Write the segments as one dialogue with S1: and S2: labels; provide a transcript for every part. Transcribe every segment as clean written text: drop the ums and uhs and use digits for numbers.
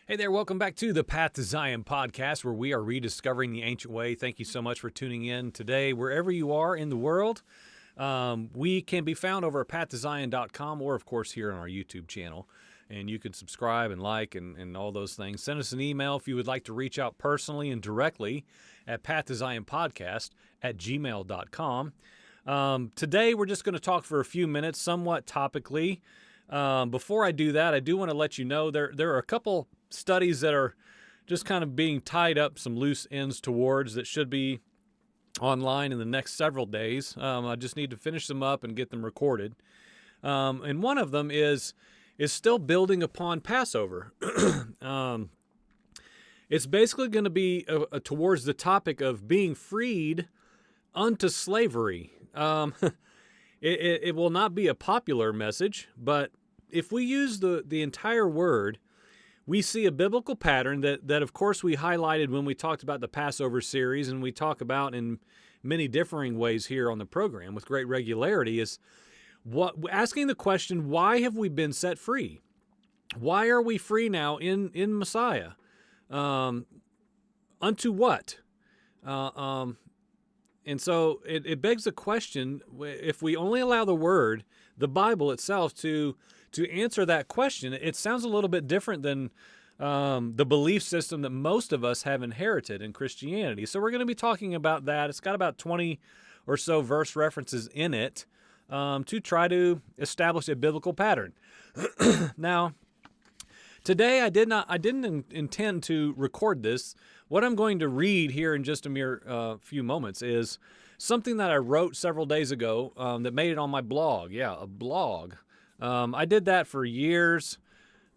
S1: Hey there, welcome back to the Path to Zion podcast, where we are rediscovering the ancient way. Thank you so much for tuning in today, wherever you are in the world. We can be found over at pathtozion.com or, of course, here on our YouTube channel. And you can subscribe and like and all those things. Send us an email if you would like to reach out personally and directly at pathtoZionPodcast@gmail.com. Today, we're just going to talk for a few minutes, somewhat topically. Before I do that, I do want to let you know there are a couple studies that are just kind of being tied up some loose ends towards that should be online in the next several days. I just need to finish them up and get them recorded. And one of them is still building upon Passover. It's basically going to be towards the topic of being freed unto slavery. It will not be a popular message, but if we use the entire word, we see a biblical pattern that of course we highlighted when we talked about the Passover series, and we talk about in many differing ways here on the program with great regularity, is asking the question, why have we been set free? Why are we free now in Messiah? Unto what? And so it begs the question, if we only allow the Word, the Bible itself, to answer that question, it sounds a little bit different than the belief system that most of us have inherited in Christianity. So we're going to be talking about that. It's got about 20 or so verse references in it to try to establish a biblical pattern. Now, today I didn't intend to record this. What I'm going to read here in just a mere few moments is something that I wrote several days ago that made it on my blog. Yeah, a blog. I did that for years.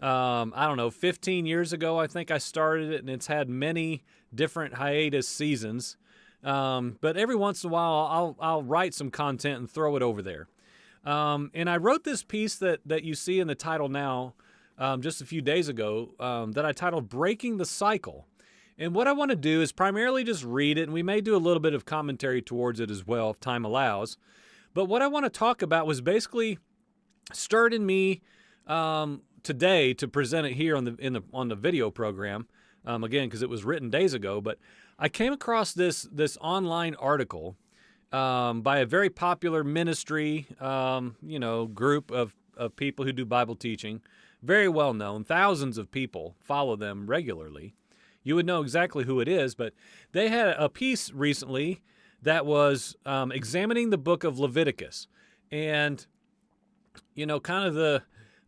S1: I don't know, 15 years ago I think I started it, and it's had many different hiatus seasons. But every once in a while I'll write some content and throw it over there. And I wrote this piece that you see in the title now just a few days ago that I titled Breaking the Cycle. And what I want to do is primarily just read it, and we may do a little bit of commentary towards it as well if time allows. But what I want to talk about was basically stirred in me today to present it here on the video program. Again, because it was written days ago, but I came across this online article by a very popular ministry, group of people who do Bible teaching, very well known. Thousands of people follow them regularly. You would know exactly who it is, but they had a piece recently that was examining the book of Leviticus, and kind of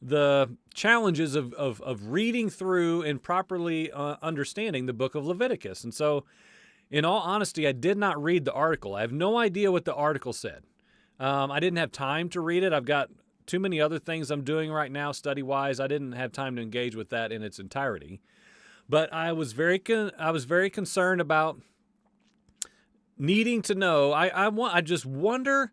S1: the challenges of reading through and properly understanding the book of Leviticus. And so, in all honesty, I did not read the article. I have no idea what the article said. I didn't have time to read it. I've got too many other things I'm doing right now study-wise. I didn't have time to engage with that in its entirety. But I was very concerned about needing to know. I just wonder.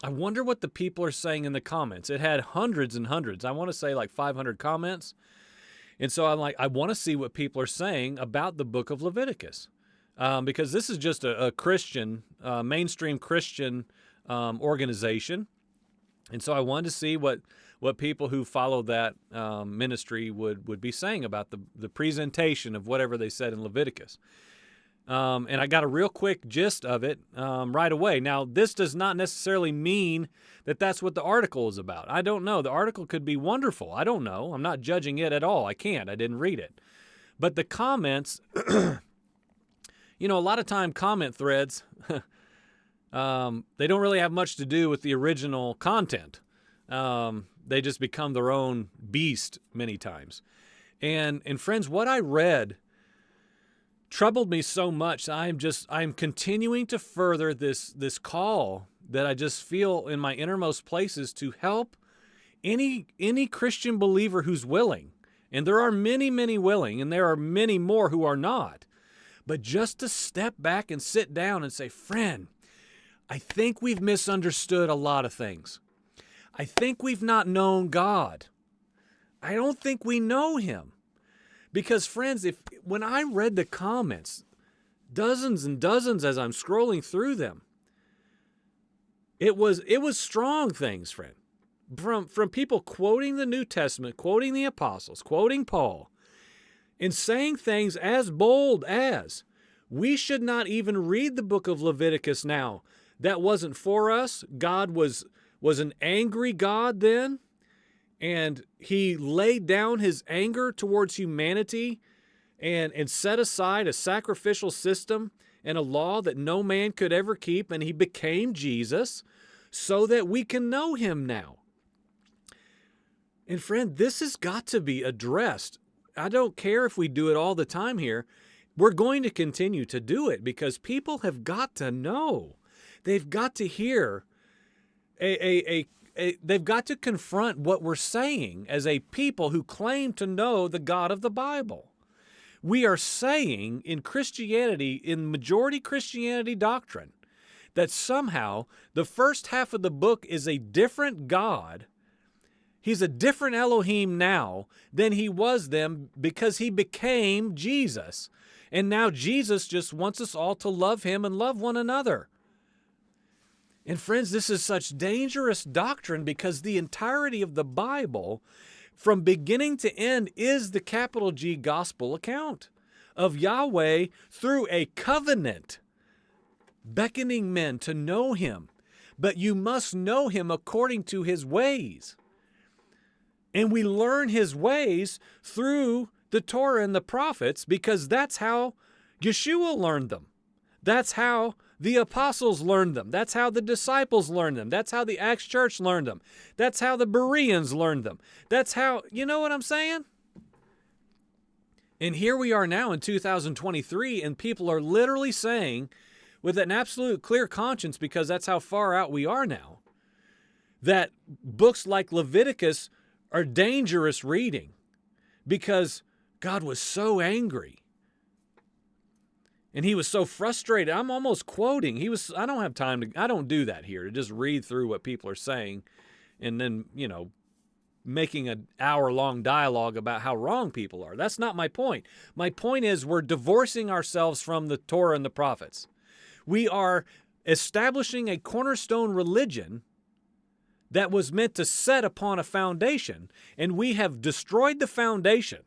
S1: I wonder what the people are saying in the comments. It had hundreds and hundreds. I want to say like 500 comments. And so I'm like, I want to see what people are saying about the book of Leviticus. Because this is just a Christian, mainstream Christian organization. And so I wanted to see what people who follow that ministry would be saying about the presentation of whatever they said in Leviticus. And I got a real quick gist of it right away. Now, this does not necessarily mean that that's what the article is about. I don't know. The article could be wonderful. I don't know. I'm not judging it at all. I can't. I didn't read it. But the comments, a lot of time comment threads, they don't really have much to do with the original content. They just become their own beast many times. And friends, what I read troubled me so much. I'm continuing to further this call that I just feel in my innermost places to help any Christian believer who's willing. And there are many, many willing, and there are many more who are not. But just to step back and sit down and say, friend, I think we've misunderstood a lot of things. I think we've not known God. I don't think we know Him. Because, friends, when I read the comments, dozens and dozens as I'm scrolling through them, it was strong things, friend. From people quoting the New Testament, quoting the apostles, quoting Paul, in saying things as bold as, we should not even read the book of Leviticus now. That wasn't for us. God was an angry God then, and he laid down his anger towards humanity and set aside a sacrificial system and a law that no man could ever keep, and he became Jesus so that we can know him now. And friend, this has got to be addressed. I don't care if we do it all the time here. We're going to continue to do it because people have got to know. They've got to hear they've got to confront what we're saying as a people who claim to know the God of the Bible. We are saying in Christianity, in majority Christianity doctrine, that somehow the first half of the book is a different God. He's a different Elohim now than he was then because he became Jesus. And now Jesus just wants us all to love him and love one another. And friends, this is such dangerous doctrine because the entirety of the Bible, from beginning to end, is the capital G gospel account of Yahweh through a covenant, beckoning men to know him. But you must know him according to his ways. And we learn his ways through the Torah and the prophets because that's how Yeshua learned them. That's how the apostles learned them. That's how the disciples learned them. That's how the Acts church learned them. That's how the Bereans learned them. That's how, you know what I'm saying? And here we are now in 2023, and people are literally saying, with an absolute clear conscience, because that's how far out we are now, that books like Leviticus are dangerous reading because God was so angry. And he was so frustrated. I'm almost quoting. I don't have time I don't do that here, to just read through what people are saying and then, making an hour-long dialogue about how wrong people are. That's not my point. My point is we're divorcing ourselves from the Torah and the prophets. We are establishing a cornerstone religion that was meant to set upon a foundation, and we have destroyed the foundation.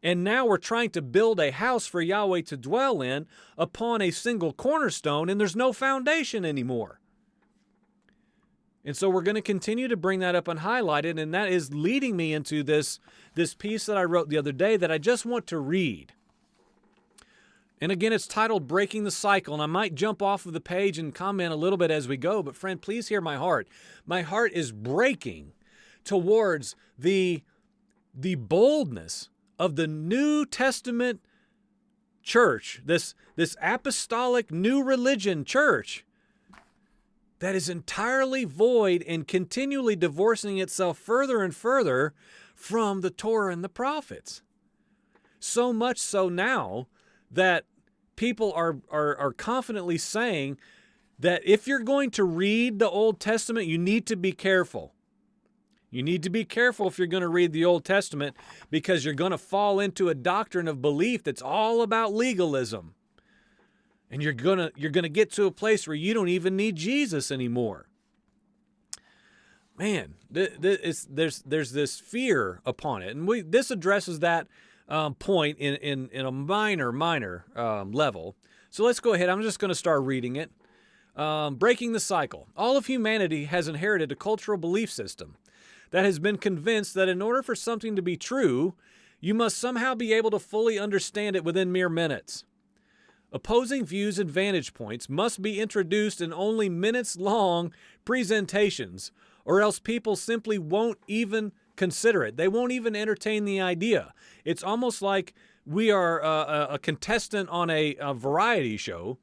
S1: And now we're trying to build a house for Yahweh to dwell in upon a single cornerstone, and there's no foundation anymore. And so we're going to continue to bring that up and highlight it, and that is leading me into this piece that I wrote the other day that I just want to read. And again, it's titled Breaking the Cycle, and I might jump off of the page and comment a little bit as we go, but friend, please hear my heart. My heart is breaking towards the boldness of the New Testament church, this apostolic new religion church that is entirely void and continually divorcing itself further and further from the Torah and the prophets. So much so now that people are confidently saying that if you're going to read the Old Testament, you need to be careful. You need to be careful if you're going to read the Old Testament because you're going to fall into a doctrine of belief that's all about legalism. And you're going to get to a place where you don't even need Jesus anymore. Man, there's this fear upon it. And this addresses that point in a minor level. So let's go ahead. I'm just going to start reading it. Breaking the cycle. All of humanity has inherited a cultural belief system that has been convinced that in order for something to be true, you must somehow be able to fully understand it within mere minutes. Opposing views and vantage points must be introduced in only minutes-long presentations, or else people simply won't even consider it. They won't even entertain the idea. It's almost like we are a contestant on a variety show,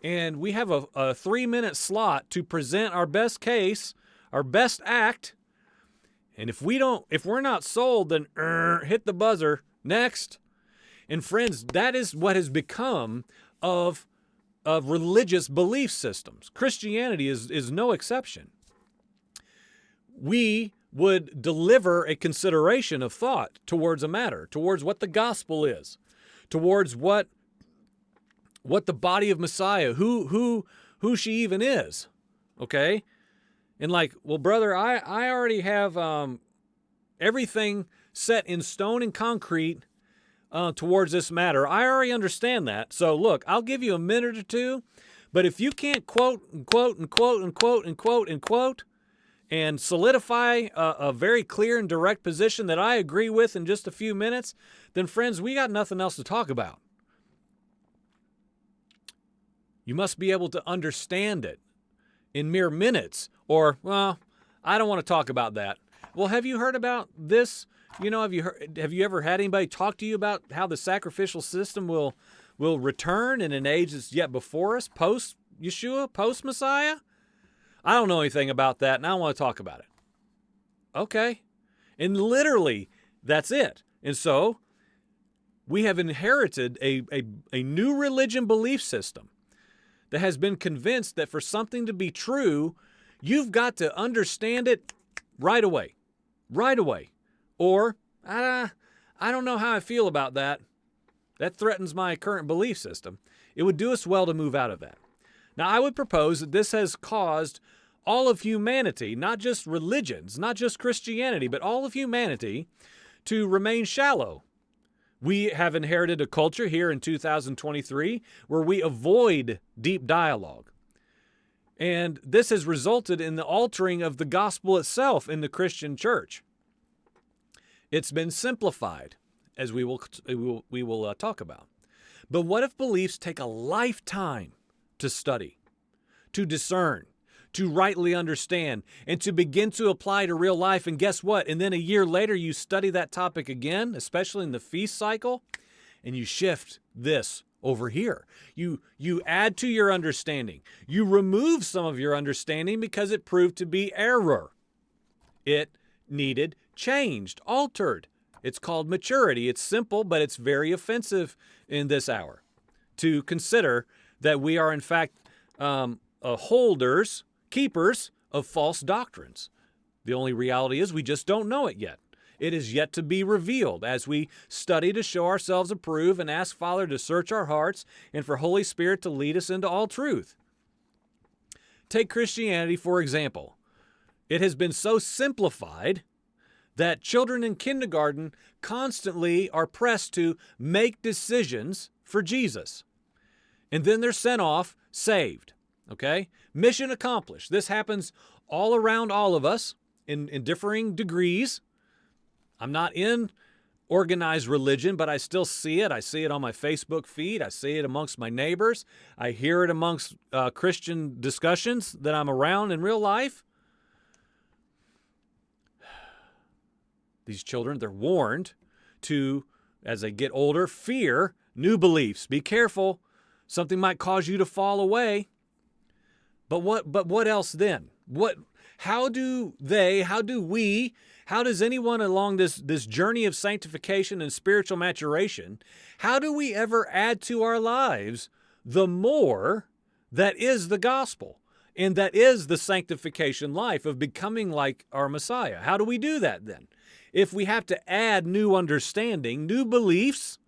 S1: and we have a 3-minute slot to present our best case, our best act, and if we're not sold, then hit the buzzer. Next. And friends, that is what has become of religious belief systems. Christianity is no exception. We would deliver a consideration of thought towards a matter, towards what the gospel is, towards what the body of Messiah, who she even is. Okay? And like, well, brother, I already have everything set in stone and concrete towards this matter. I already understand that. So look, I'll give you a minute or two, but if you can't quote and quote and quote and quote and quote and quote and solidify a very clear and direct position that I agree with in just a few minutes, then friends, we got nothing else to talk about. You must be able to understand it in mere minutes, or, well, I don't want to talk about that. Well, have you heard about this? You know, have you ever had anybody talk to you about how the sacrificial system will return in an age that's yet before us, post Yeshua, post Messiah? I don't know anything about that, and I don't want to talk about it. Okay. And literally, that's it. And so, we have inherited a new religion belief system that has been convinced that for something to be true, you've got to understand it right away. Right away. Or, I don't know how I feel about that. That threatens my current belief system. It would do us well to move out of that. Now, I would propose that this has caused all of humanity, not just religions, not just Christianity, but all of humanity to remain shallow. We have inherited a culture here in 2023 where we avoid deep dialogue. And this has resulted in the altering of the gospel itself in the Christian church. It's been simplified, as we will talk about. But what if beliefs take a lifetime to study, to discern, to rightly understand, and to begin to apply to real life? And guess what? And then a year later, you study that topic again, especially in the feast cycle, and you shift this over here. You add to your understanding. You remove some of your understanding because it proved to be error. It needed changed, altered. It's called maturity. It's simple, but it's very offensive in this hour to consider that we are in fact holders, keepers of false doctrines. The only reality is we just don't know it yet. It is yet to be revealed as we study to show ourselves approved and ask Father to search our hearts and for Holy Spirit to lead us into all truth. Take Christianity, for example. It has been so simplified that children in kindergarten constantly are pressed to make decisions for Jesus. And then they're sent off saved. Okay? Mission accomplished. This happens all around all of us in differing degrees. I'm not in organized religion, but I still see it. I see it on my Facebook feed. I see it amongst my neighbors. I hear it amongst Christian discussions that I'm around in real life. These children, they're warned to, as they get older, fear new beliefs. Be careful. Something might cause you to fall away. But what else then? How does anyone along this journey of sanctification and spiritual maturation, how do we ever add to our lives the more that is the gospel and that is the sanctification life of becoming like our Messiah? How do we do that then? If we have to add new understanding, new beliefs,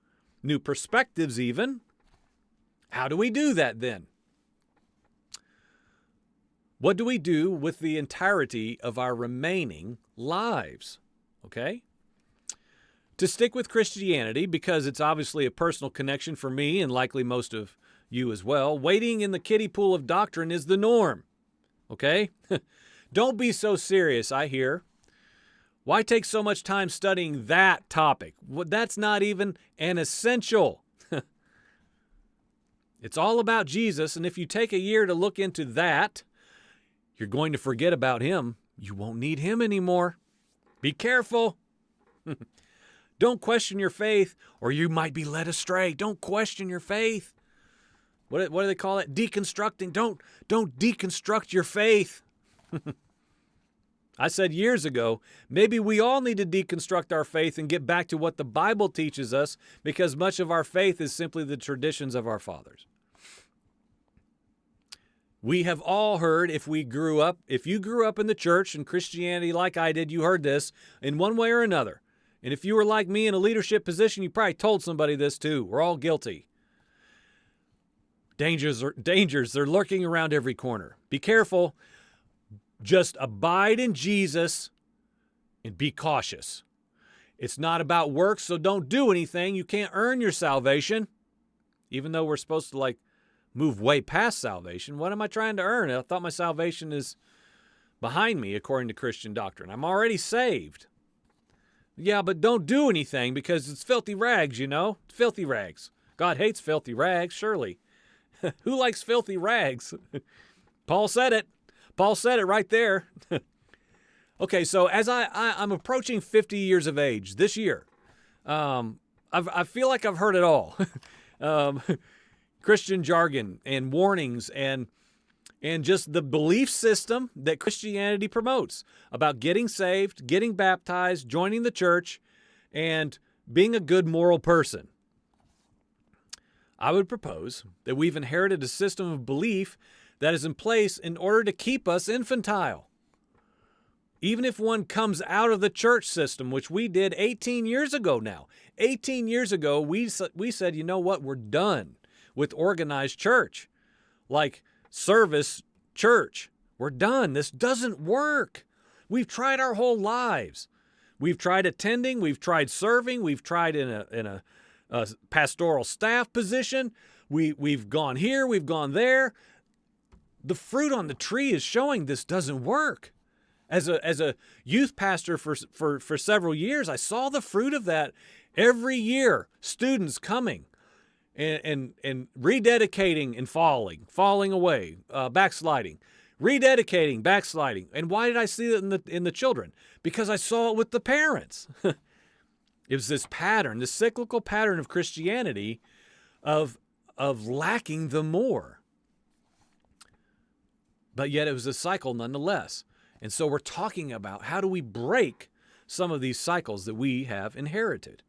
S1: new perspectives even, how do we do that then? What do we do with the entirety of our remaining lives? Okay? To stick with Christianity, because it's obviously a personal connection for me and likely most of you as well, wading in the kiddie pool of doctrine is the norm. Okay? Don't be so serious, I hear. Why take so much time studying that topic? That's not even an essential. It's all about Jesus, and if you take a year to look into that, you're going to forget about him. You won't need him anymore. Be careful. Don't question your faith, or you might be led astray. Don't question your faith. What do they call it? Deconstructing. Don't deconstruct your faith. I said years ago, maybe we all need to deconstruct our faith and get back to what the Bible teaches us, because much of our faith is simply the traditions of our fathers. We have all heard, if you grew up in the church and Christianity like I did, you heard this in one way or another. And if you were like me in a leadership position, you probably told somebody this too. We're all guilty. Dangers, they're lurking around every corner. Be careful. Just abide in Jesus and be cautious. It's not about works, so don't do anything. You can't earn your salvation. Even though we're supposed to move way past salvation. What am I trying to earn? I thought my salvation is behind me according to Christian doctrine. I'm already saved. Yeah, but don't do anything because it's filthy rags, Filthy rags. God hates filthy rags, surely. Who likes filthy rags? Paul said it. Paul said it right there. Okay, so as I'm approaching 50 years of age this year, I feel like I've heard it all. Christian jargon and warnings and just the belief system that Christianity promotes about getting saved, getting baptized, joining the church, and being a good moral person. I would propose that we've inherited a system of belief that is in place in order to keep us infantile. Even if one comes out of the church system, which we did 18 years ago now. 18 years ago, we said, you know what, we're done with organized church. Like service church. We're done. This doesn't work. We've tried our whole lives. We've tried attending. We've tried serving. We've tried in a pastoral staff position. We've gone here. We've gone there. The fruit on the tree is showing this doesn't work. As a youth pastor for several years, I saw the fruit of that every year. Students coming and rededicating and falling away, backsliding, rededicating, backsliding. And why did I see it in the children? Because I saw it with the parents. It was this pattern, this cyclical pattern of Christianity of lacking the more. But yet it was a cycle nonetheless. And so we're talking about how do we break some of these cycles that we have inherited.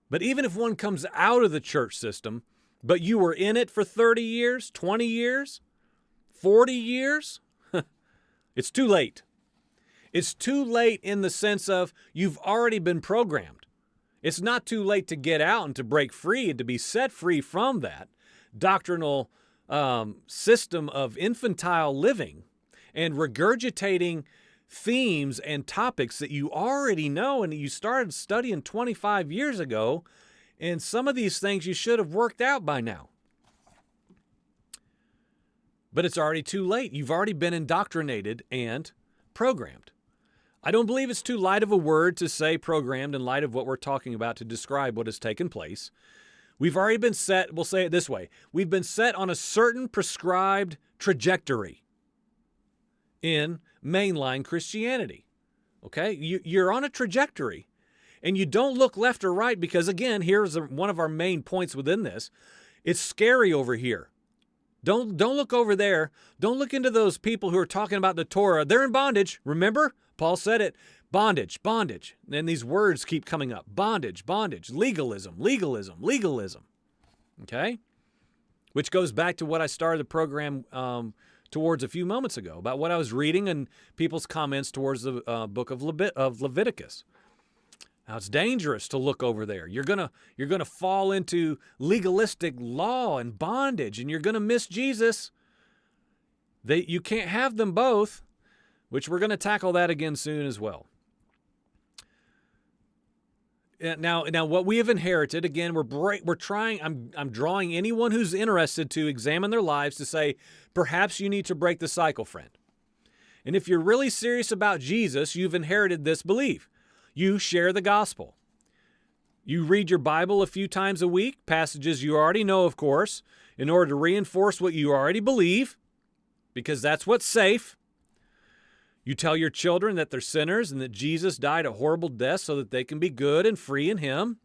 S1: But even if one comes out of the church system, but you were in it for 30 years, 20 years, 40 years, it's too late. It's too late in the sense of you've already been programmed. It's not too late to get out and to break free and to be set free from that doctrinal system of infantile living and regurgitating themes and topics that you already know and you started studying 25 years ago, and some of these things you should have worked out by now. But it's already too late. You've already been indoctrinated and programmed. I don't believe it's too light of a word to say programmed in light of what we're talking about to describe what has taken place. We've already been set, we'll say it this way, we've been set on a certain prescribed trajectory in mainline Christianity. Okay? You're on a trajectory, and you don't look left or right because, again, here's one of our main points within this. It's scary over here. Don't look over there. Don't look into those people who are talking about the Torah. They're in bondage. Remember? Paul said it. Bondage, bondage. And these words keep coming up. Bondage, bondage, legalism, legalism, legalism. Okay? Which goes back to what I started the program towards a few moments ago, about what I was reading and people's comments towards the book of Leviticus. Now, it's dangerous to look over there. You're gonna fall into legalistic law and bondage, and you're gonna miss Jesus. You can't have them both, which we're going to tackle that again soon as well. Now, what we have inherited, again, we're trying. I'm drawing anyone who's interested to examine their lives to say, perhaps you need to break the cycle, friend. And if you're really serious about Jesus, you've inherited this belief. You share the gospel. You read your Bible a few times a week, passages you already know, of course, in order to reinforce what you already believe, because that's what's safe. You tell your children that they're sinners and that Jesus died a horrible death so that they can be good and free in Him.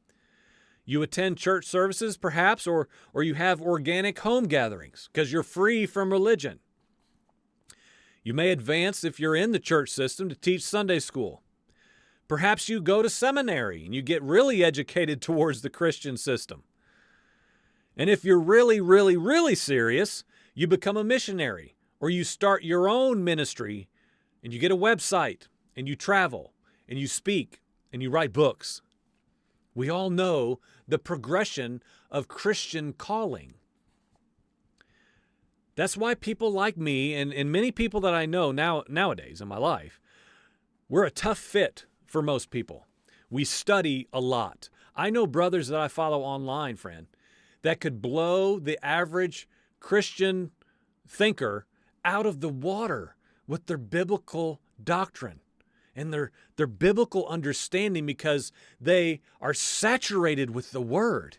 S1: You attend church services, perhaps, or you have organic home gatherings because you're free from religion. You may advance, if you're in the church system, to teach Sunday school. Perhaps you go to seminary and you get really educated towards the Christian system. And if you're really, really, really serious, you become a missionary or you start your own ministry and you get a website and you travel and you speak and you write books. We all know the progression of Christian calling. That's why people like me and many people that I know nowadays in my life, we're a tough fit for most people. We study a lot. I know brothers that I follow online, friend, that could blow the average Christian thinker out of the water with their biblical doctrine and their biblical understanding, because they are saturated with the Word.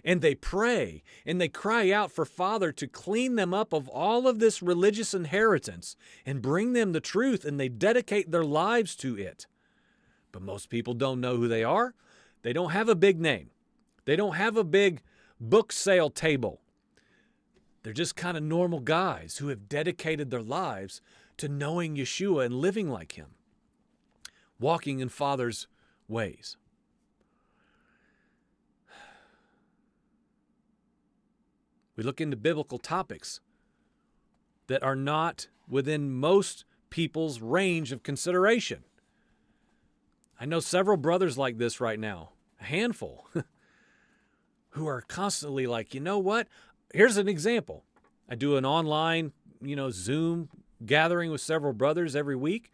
S1: And they pray and they cry out for Father to clean them up of all of this religious inheritance and bring them the truth, and they dedicate their lives to it. But most people don't know who they are. They don't have a big name. They don't have a big book sale table. They're just kind of normal guys who have dedicated their lives to knowing Yeshua and living like Him, walking in Father's ways. We look into biblical topics that are not within most people's range of consideration. I know several brothers like this right now, a handful, who are constantly like, you know what? Here's an example. I do an online, Zoom gathering with several brothers every week.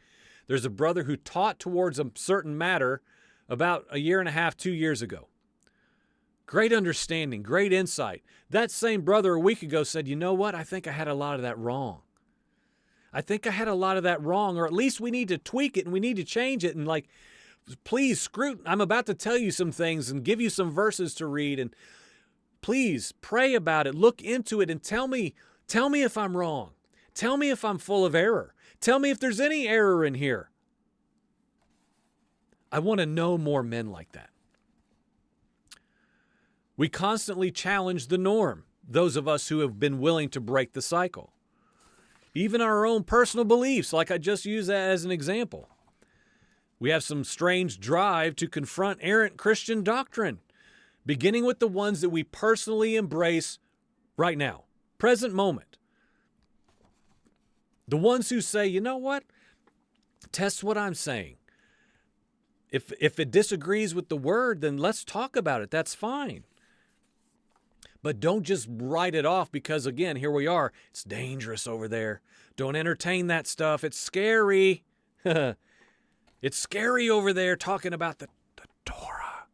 S1: There's a brother who taught towards a certain matter about a year and a half, 2 years ago. Great understanding, great insight. That same brother a week ago said, you know what? I think I had a lot of that wrong. Or at least we need to tweak it and we need to change it. And please I'm about to tell you some things and give you some verses to read, and please pray about it, look into it, and tell me if I'm wrong. Tell me if I'm full of error. Tell me if there's any error in here. I want to know more men like that. We constantly challenge the norm, those of us who have been willing to break the cycle. Even our own personal beliefs, like I just used that as an example. We have some strange drive to confront errant Christian doctrine, beginning with the ones that we personally embrace right now, present moment. The ones who say, you know what? Test what I'm saying. If it disagrees with the Word, then let's talk about it. That's fine. But don't just write it off because, again, here we are. It's dangerous over there. Don't entertain that stuff. It's scary. It's scary over there talking about the Torah.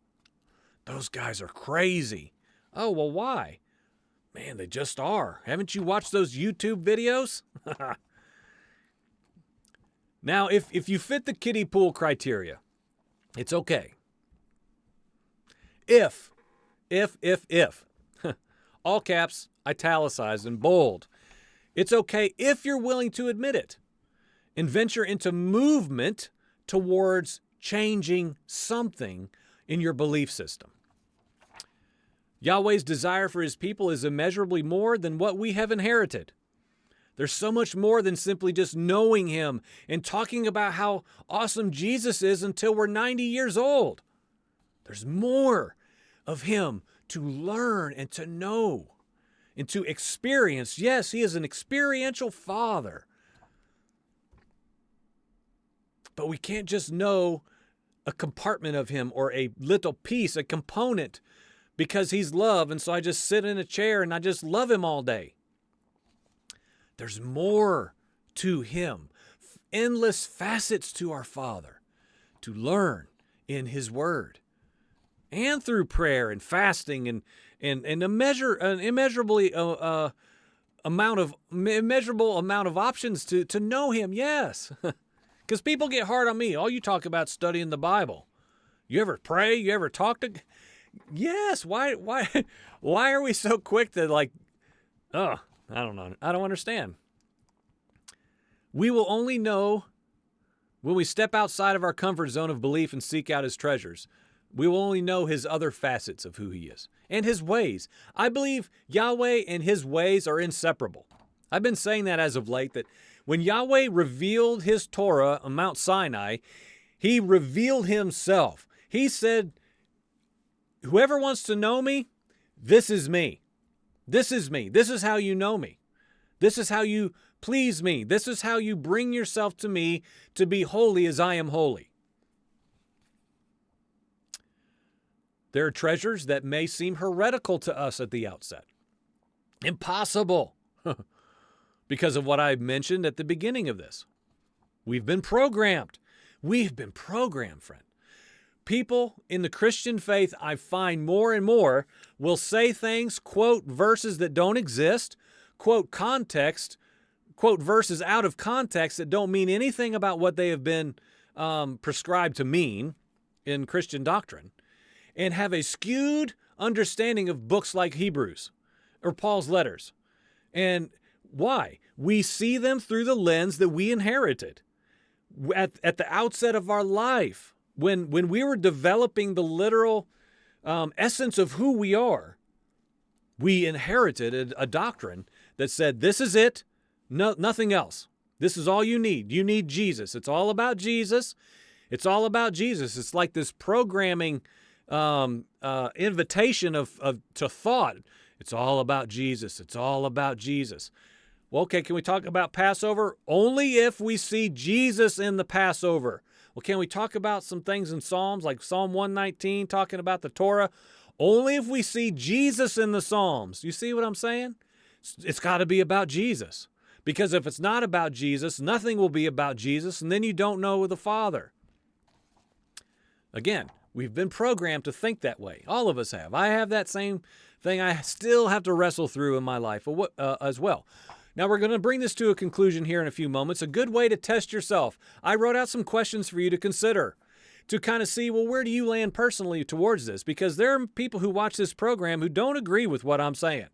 S1: Those guys are crazy. Oh, well, why? Man, they just are. Haven't you watched those YouTube videos? Now, if you fit the kiddie pool criteria, it's okay. If, all caps, italicized, and bold. It's okay if you're willing to admit it and venture into movement towards changing something in your belief system. Yahweh's desire for His people is immeasurably more than what we have inherited. There's so much more than simply just knowing Him and talking about how awesome Jesus is until we're 90 years old. There's more of Him to learn and to know and to experience. Yes, He is an experiential Father. But we can't just know a compartment of Him or a little piece, a component, because He's love, and so I just sit in a chair and I just love Him all day. There's more to Him, endless facets to our Father to learn in His Word and through prayer and fasting and an immeasurable amount of options to know Him. Yes, because people get hard on me. All you talk about studying the Bible. You ever pray? You ever talk to? Yes. Why are we so quick to I don't know. I don't understand. We will only know when we step outside of our comfort zone of belief and seek out His treasures. We will only know His other facets of who He is and His ways. I believe Yahweh and His ways are inseparable. I've been saying that as of late, that when Yahweh revealed His Torah on Mount Sinai, He revealed Himself. He said, whoever wants to know me, this is me. This is me. This is how you know me. This is how you please me. This is how you bring yourself to me to be holy as I am holy. There are treasures that may seem heretical to us at the outset. Impossible. Because of what I mentioned at the beginning of this. We've been programmed. We've been programmed, friend. People in the Christian faith, I find more and more, will say things, quote verses that don't exist, quote verses out of context that don't mean anything about what they have been prescribed to mean in Christian doctrine, and have a skewed understanding of books like Hebrews or Paul's letters. And why? We see them through the lens that we inherited at the outset of our life. When we were developing the literal essence of who we are, we inherited a doctrine that said, this is it, no, nothing else. This is all you need. You need Jesus. It's all about Jesus. It's all about Jesus. It's like this programming invitation to thought. It's all about Jesus. It's all about Jesus. Well, okay, can we talk about Passover? Only if we see Jesus in the Passover. Well, can we talk about some things in Psalms, like Psalm 119, talking about the Torah? Only if we see Jesus in the Psalms. You see what I'm saying? It's got to be about Jesus. Because if it's not about Jesus, nothing will be about Jesus, and then you don't know the Father. Again, we've been programmed to think that way. All of us have. I have that same thing I still have to wrestle through in my life as well. Now, we're going to bring this to a conclusion here in a few moments. A good way to test yourself. I wrote out some questions for you to consider, to kind of see, well, where do you land personally towards this? Because there are people who watch this program who don't agree with what I'm saying.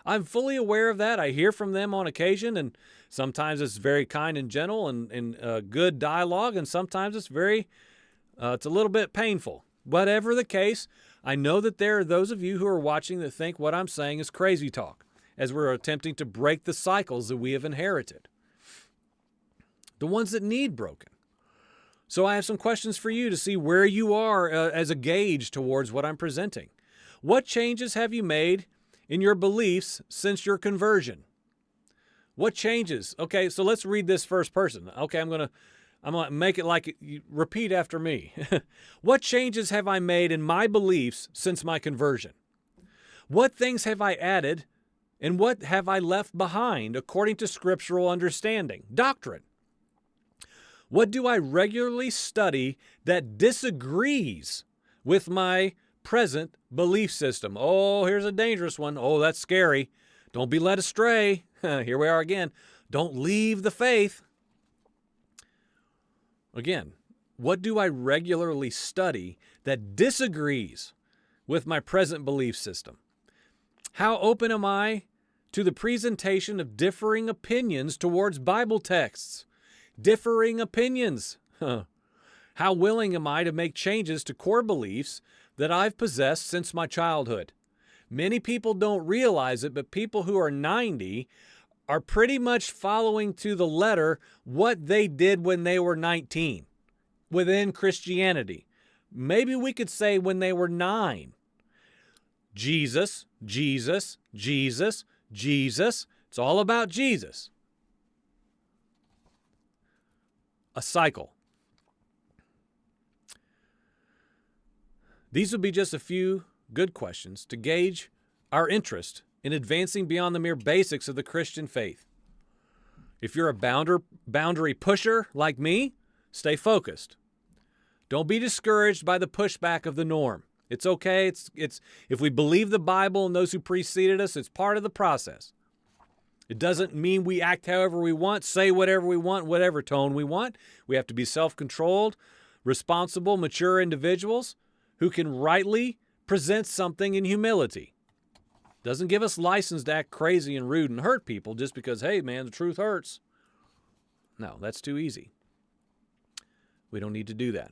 S1: I'm fully aware of that. I hear from them on occasion, and sometimes it's very kind and gentle and good dialogue, and sometimes it's it's a little bit painful. Whatever the case, I know that there are those of you who are watching that think what I'm saying is crazy talk, as we're attempting to break the cycles that we have inherited, the ones that need broken. So I have some questions for you to see where you are as a gauge towards what I'm presenting. What changes have you made in your beliefs since your conversion? What changes? Okay, so let's read this first person. Okay, I'm gonna make it like you repeat after me. What changes have I made in my beliefs since my conversion? What things have I added and what have I left behind according to scriptural understanding? Doctrine. What do I regularly study that disagrees with my present belief system? Oh, here's a dangerous one. Oh, that's scary. Don't be led astray. Here we are again. Don't leave the faith. Again, what do I regularly study that disagrees with my present belief system? How open am I to the presentation of differing opinions towards Bible texts? Differing opinions. How willing am I to make changes to core beliefs that I've possessed since my childhood? Many people don't realize it, but people who are 90 are pretty much following to the letter what they did when they were 19 within Christianity. Maybe we could say when they were 9. Jesus, Jesus, Jesus, Jesus. It's all about Jesus. A cycle. These would be just a few good questions to gauge our interest in advancing beyond the mere basics of the Christian faith. If you're a boundary pusher like me, stay focused. Don't be discouraged by the pushback of the norm. It's okay. It's if we believe the Bible and those who preceded us, it's part of the process. It doesn't mean we act however we want, say whatever we want, whatever tone we want. We have to be self-controlled, responsible, mature individuals who can rightly present something in humility. Doesn't give us license to act crazy and rude and hurt people just because, hey, man, the truth hurts. No, that's too easy. We don't need to do that.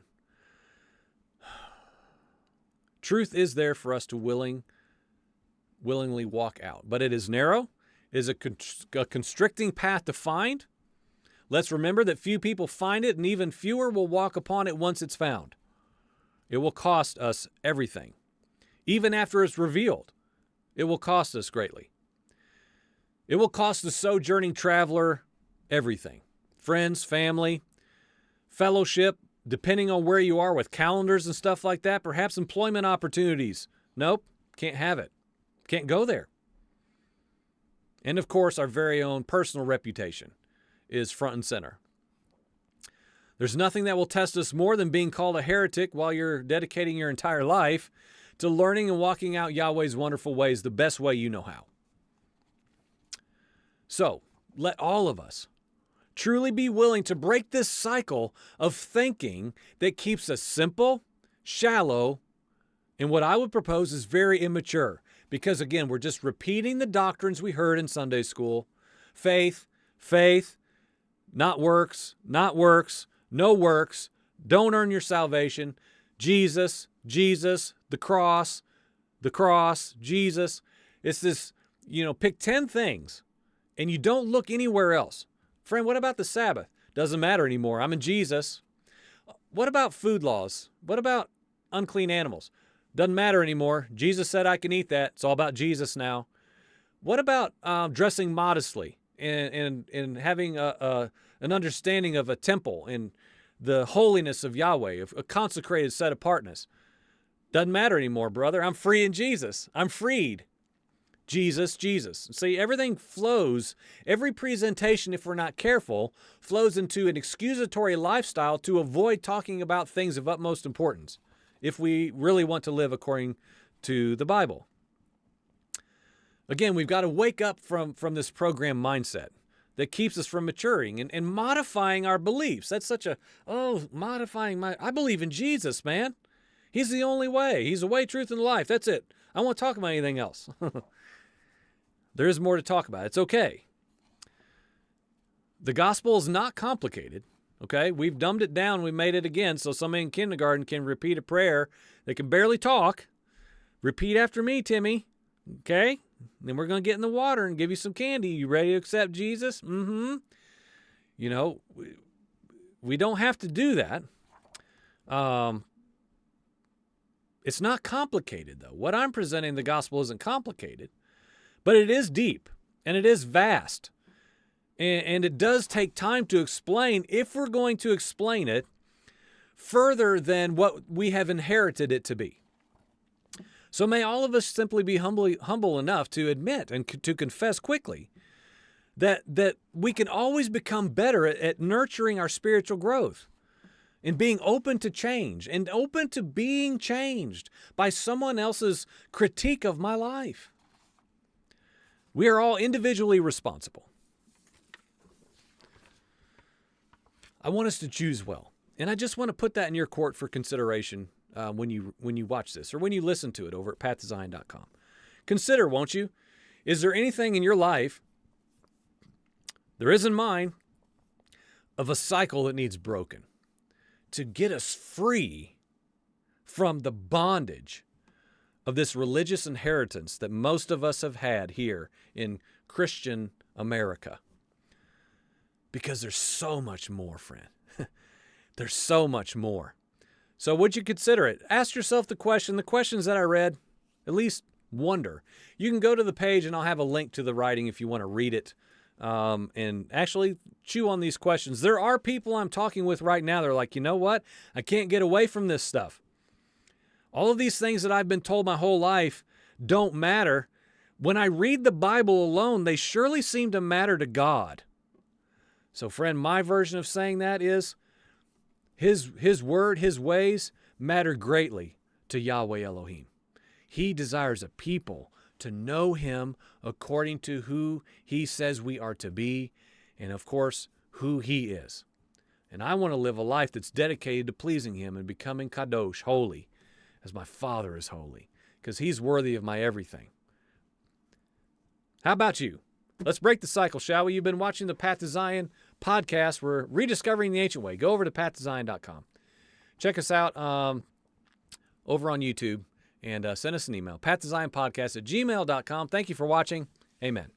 S1: Truth is there for us to willingly walk out, but it is narrow. It is a constricting path to find. Let's remember that few people find it, and even fewer will walk upon it once it's found. It will cost us everything. Even after it's revealed, it will cost us greatly. It will cost the sojourning traveler everything. Friends, family, fellowship, depending on where you are with calendars and stuff like that, perhaps employment opportunities. Nope, can't have it. Can't go there. And of course, our very own personal reputation is front and center. There's nothing that will test us more than being called a heretic while you're dedicating your entire life to learning and walking out Yahweh's wonderful ways the best way you know how. So, let all of us truly be willing to break this cycle of thinking that keeps us simple, shallow, and what I would propose is very immature. Because again, we're just repeating the doctrines we heard in Sunday school. Faith, faith, not works, no works, don't earn your salvation, Jesus, the cross, Jesus. It's this, pick 10 things and you don't look anywhere else. Friend, what about the Sabbath? Doesn't matter anymore. I'm in Jesus. What about food laws? What about unclean animals? Doesn't matter anymore. Jesus said I can eat that. It's all about Jesus now. What about dressing modestly and having an understanding of a temple and the holiness of Yahweh, of a consecrated set apartness? Doesn't matter anymore, brother. I'm free in Jesus. I'm freed. Jesus. See, everything flows. Every presentation, if we're not careful, flows into an excusatory lifestyle to avoid talking about things of utmost importance if we really want to live according to the Bible. Again, we've got to wake up from this program mindset that keeps us from maturing and modifying our beliefs. That's such I believe in Jesus, man. He's the only way. He's the way, truth, and life. That's it. I don't want to talk about anything else. There is more to talk about. It's okay. The gospel is not complicated, okay? We've dumbed it down. We made it again so somebody in kindergarten can repeat a prayer. They can barely talk. Repeat after me, Timmy, okay? Then we're going to get in the water and give you some candy. You ready to accept Jesus? Mm-hmm. We don't have to do that. It's not complicated, though. What I'm presenting the gospel isn't complicated, but it is deep, and it is vast. And it does take time to explain if we're going to explain it further than what we have inherited it to be. So may all of us simply be humble enough to admit and to confess quickly that we can always become better at nurturing our spiritual growth and being open to change and open to being changed by someone else's critique of my life. We are all individually responsible. I want us to choose well. And I just want to put that in your court for consideration when you watch this or when you listen to it over at pathtozion.com. Consider, won't you? Is there anything in your life, there is in mine, of a cycle that needs broken to get us free from the bondage of this religious inheritance that most of us have had here in Christian America? Because there's so much more, friend. There's so much more. So would you consider it? Ask yourself the questions that I read, at least wonder. You can go to the page and I'll have a link to the writing if you want to read it and actually chew on these questions. There are people I'm talking with right now. They're like, you know what? I can't get away from this stuff. All of these things that I've been told my whole life don't matter. When I read the Bible alone, they surely seem to matter to God. So friend, my version of saying that is His word, His ways matter greatly to Yahweh Elohim. He desires a people to know Him according to who He says we are to be, and of course, who He is. And I want to live a life that's dedicated to pleasing Him and becoming kadosh, holy, as my Father is holy, because He's worthy of my everything. How about you? Let's break the cycle, shall we? You've been watching the Path to Zion podcast. We're rediscovering the ancient way. Go over to pathtozion.com. Check us out over on YouTube and send us an email, pathtozionpodcast@gmail.com. Thank you for watching. Amen.